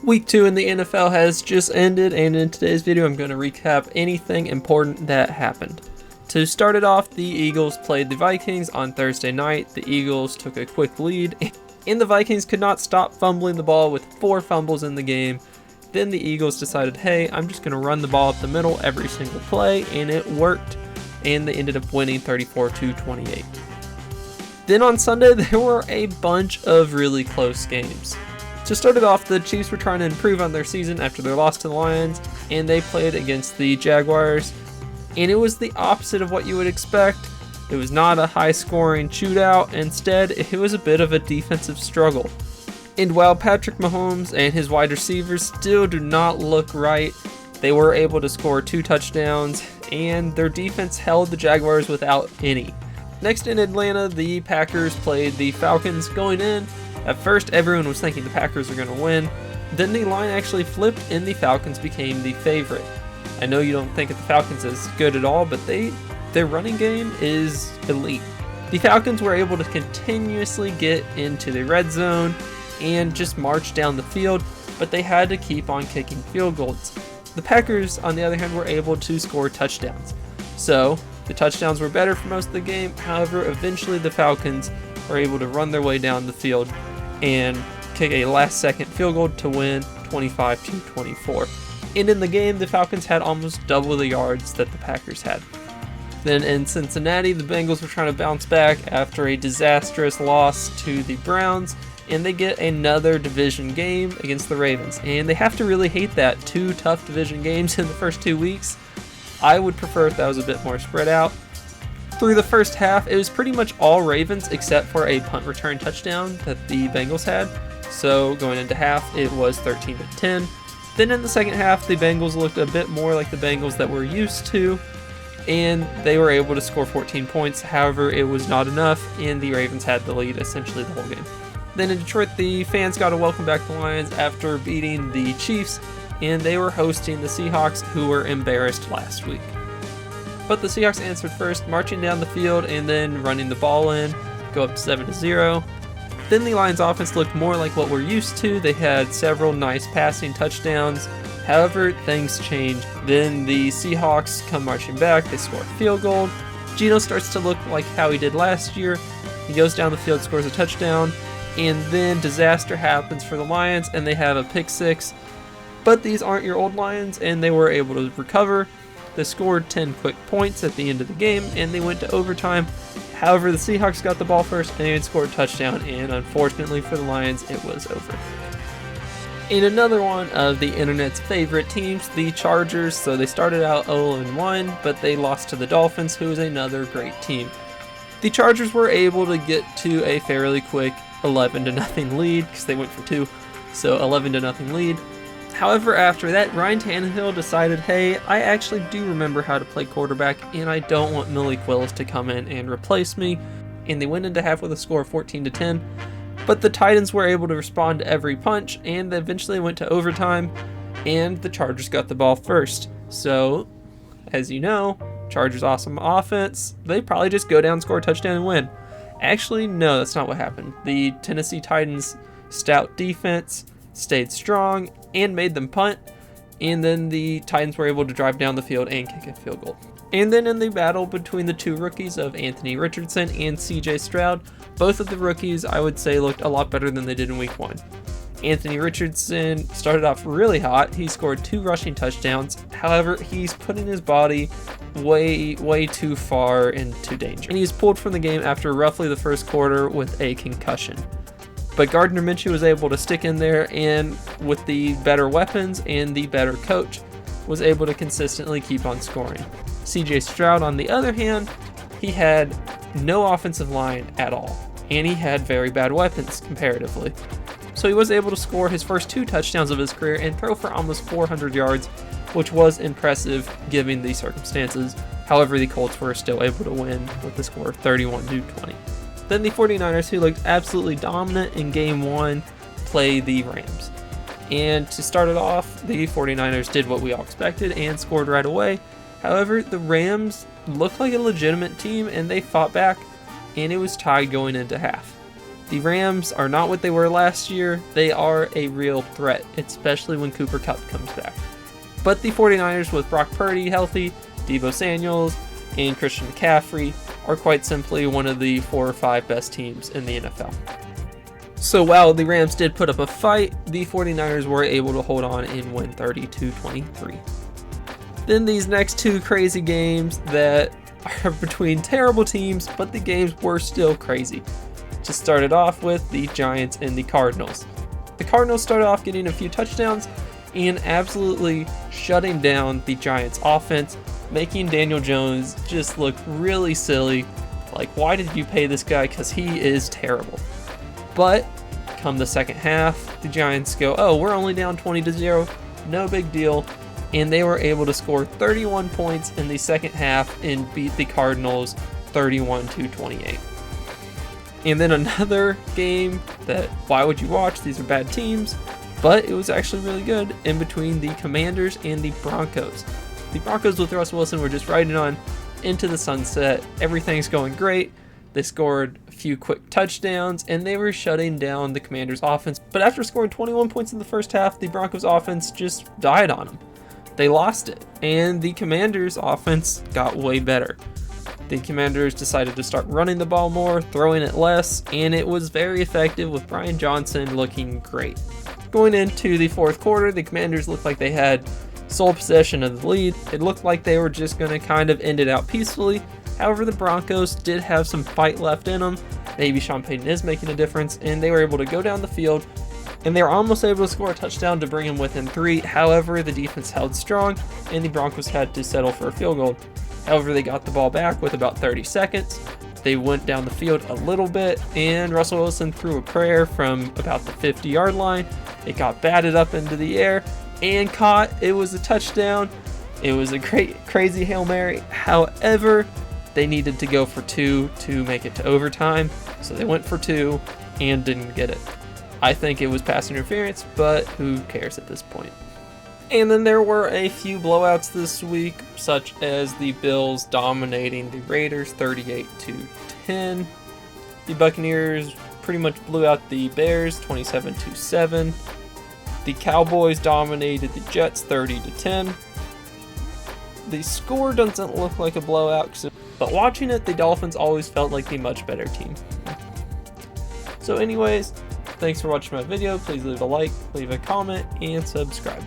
Week 2 in the NFL has just ended, and in today's video I'm going to recap anything important that happened. To start it off, the Eagles played the Vikings on Thursday night. The Eagles took a quick lead, and the Vikings could not stop fumbling the ball with 4 fumbles in the game. Then the Eagles decided, hey, I'm just going to run the ball up the middle every single play, and it worked, and they ended up winning 34-28. Then on Sunday, there were a bunch of really close games. To start it off, the Chiefs were trying to improve on their season after their loss to the Lions, and they played against the Jaguars, and it was the opposite of what you would expect. It was not a high-scoring shootout. Instead, it was a bit of a defensive struggle. And while Patrick Mahomes and his wide receivers still do not look right, they were able to score 2 touchdowns, and their defense held the Jaguars without any. Next in Atlanta, the Packers played the Falcons. Going in, at first everyone was thinking the Packers were going to win. Then the line actually flipped and the Falcons became the favorite. I know you don't think of the Falcons as good at all, but their running game is elite. The Falcons were able to continuously get into the red zone and just march down the field, but they had to keep on kicking field goals. The Packers, on the other hand, were able to score touchdowns. So the touchdowns were better for most of the game. However, eventually the Falcons were able to run their way down the field and kick a last-second field goal to win 25-24. And in the game, the Falcons had almost double the yards that the Packers had. Then in Cincinnati, the Bengals were trying to bounce back after a disastrous loss to the Browns, and they get another division game against the Ravens. And they have to really hate that. 2 tough division games in the first 2 weeks. I would prefer if that was a bit more spread out. Through the first half, it was pretty much all Ravens except for a punt return touchdown that the Bengals had. So going into half, it was 13-10. Then in the second half, the Bengals looked a bit more like the Bengals that we're used to, and they were able to score 14 points. However, it was not enough, and the Ravens had the lead essentially the whole game. Then in Detroit, the fans got to welcome back the Lions after beating the Chiefs, and they were hosting the Seahawks, who were embarrassed last week. But the Seahawks answered first, marching down the field and then running the ball in, go up 7-0. Then the Lions offense looked more like what we're used to. They had several nice passing touchdowns. However, things changed. Then the Seahawks come marching back. They score a field goal. Geno starts to look like how he did last year. He goes down the field, scores a touchdown, and then disaster happens for the Lions, and they have a pick six. But these aren't your old Lions, and they were able to recover. They scored 10 quick points at the end of the game, and they went to overtime. However, the Seahawks got the ball first, and they scored a touchdown, and unfortunately for the Lions, it was over. In another one of the internet's favorite teams, the Chargers. So they started out 0-1, but they lost to the Dolphins, who is another great team. The Chargers were able to get to a fairly quick 11-0 lead, because they went for 2, so 11-0 lead. However, after that, Ryan Tannehill decided, hey, I actually do remember how to play quarterback, and I don't want Malik Willis to come in and replace me. And they went into half with a score of 14-10. But the Titans were able to respond to every punch, and they eventually went to overtime, and the Chargers got the ball first. So, as you know, Chargers' awesome offense, they probably just go down, score a touchdown, and win. Actually, no, that's not what happened. The Tennessee Titans' stout defense stayed strong and made them punt, and then the Titans were able to drive down the field and kick a field goal. And then in the battle between the 2 rookies of Anthony Richardson and CJ Stroud, both of the rookies I would say looked a lot better than they did in week 1. Anthony Richardson started off really hot. He scored 2 rushing touchdowns. However, he's putting his body way too far into danger, and he's pulled from the game after roughly the first quarter with a concussion. But Gardner Minshew was able to stick in there, and with the better weapons and the better coach, was able to consistently keep on scoring. CJ Stroud, on the other hand, he had no offensive line at all, and he had very bad weapons comparatively. So he was able to score his first 2 touchdowns of his career and throw for almost 400 yards, which was impressive given the circumstances. However, the Colts were still able to win with the score of 31-20. Then the 49ers, who looked absolutely dominant in Game 1, play the Rams. And to start it off, the 49ers did what we all expected and scored right away. However, the Rams looked like a legitimate team, and they fought back, and it was tied going into half. The Rams are not what they were last year. They are a real threat, especially when Cooper Kupp comes back. But the 49ers, with Brock Purdy healthy, Deebo Samuels, and Christian McCaffrey, are quite simply one of the 4 or 5 best teams in the NFL. So while the Rams did put up a fight, the 49ers were able to hold on and win 32-23. Then these next 2 crazy games that are between terrible teams, but the games were still crazy. Just started off with the Giants and the Cardinals. The Cardinals started off getting a few touchdowns and absolutely shutting down the Giants offense, making Daniel Jones just look really silly. Like, why did you pay this guy? Because he is terrible. But come the second half, the Giants go, oh, we're only down 20-0, no big deal. And they were able to score 31 points in the second half and beat the Cardinals 31-28. And then another game that, why would you watch? These are bad teams. But it was actually really good, in between the Commanders and the Broncos. The Broncos with Russell Wilson were just riding on into the sunset. Everything's going great. They scored a few quick touchdowns, and they were shutting down the Commanders' offense. But after scoring 21 points in the first half, the Broncos' offense just died on them. They lost it, and the Commanders' offense got way better. The Commanders decided to start running the ball more, throwing it less, and it was very effective, with Brian Johnson looking great. Going into the fourth quarter, the Commanders looked like they had sole possession of the lead. It looked like they were just going to kind of end it out peacefully. However, the Broncos did have some fight left in them. Maybe Sean Payton is making a difference, and they were able to go down the field, and they were almost able to score a touchdown to bring them within 3. However, the defense held strong, and the Broncos had to settle for a field goal. However, they got the ball back with about 30 seconds. They went down the field a little bit, and Russell Wilson threw a prayer from about the 50-yard line. It got batted up into the air and caught. It was a touchdown. It was a great, crazy Hail Mary. However, they needed to go for 2 to make it to overtime, so they went for 2 and didn't get it. I think it was pass interference, but who cares at this point? And then there were a few blowouts this week, such as the Bills dominating the Raiders 38-10. The Buccaneers pretty much blew out the Bears 27-7. The Cowboys dominated the Jets 30-10. The score doesn't look like a blowout, but watching it, the Dolphins always felt like the much better team. So anyways, thanks for watching my video. Please leave a like, leave a comment, and subscribe.